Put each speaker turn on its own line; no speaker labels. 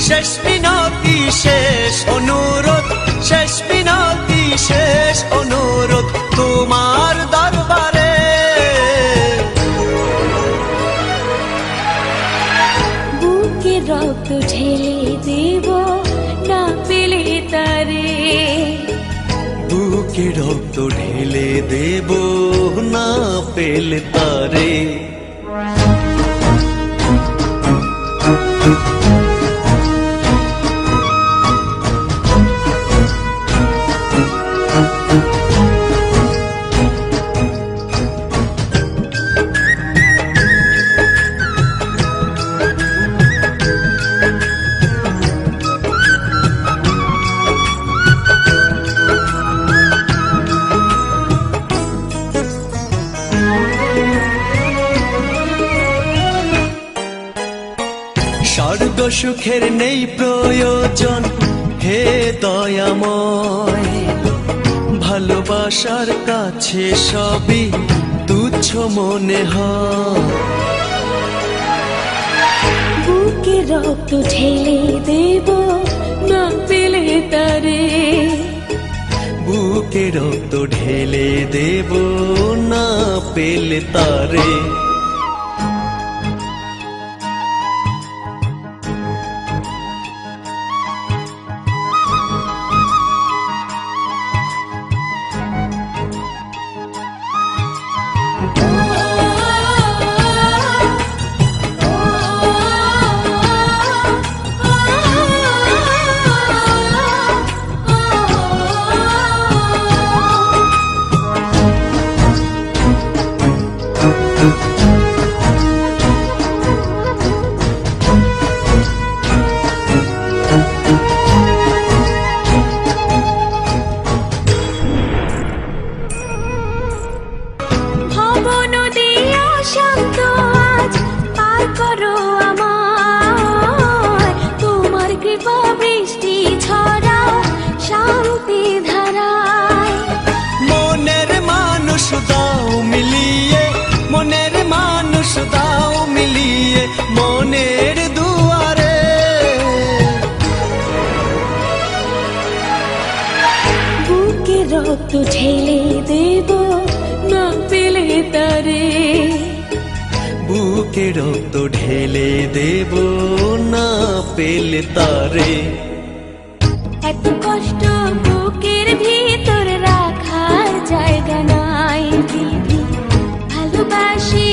শেষ মিনতি শেষ অনুরোধ, শেষ মিনতি শেষ অনুরোধ তোমার দরবারে।
বুকে রক্ত ঢেলে দেব না পেলে তারে,
বুকে রক্ত ঢেলে দেব না পেলে তারে। স্বর্গ সুখের নেই প্রয়োজন হে দয়াময়, ভালোবাসার কাছে সবই তুচ্ছ মনে হয়।
বুকে রক্ত ঢেলে দেব না পেলে তারে,
বুকে রক্ত ঢেলে দেব না পেলে তারে। মনের মানুষ দাও মিলিয়ে মনের দুয়ারে,
বুকে রক্ত ঢেলে দেব না পেলে তারে,
বুকে রক্ত ঢেলে দেব না পেলে তারে।
এত কষ্ট বুকের ভিতর রাখার জায়গা নাই দিদি, ভালোবাসি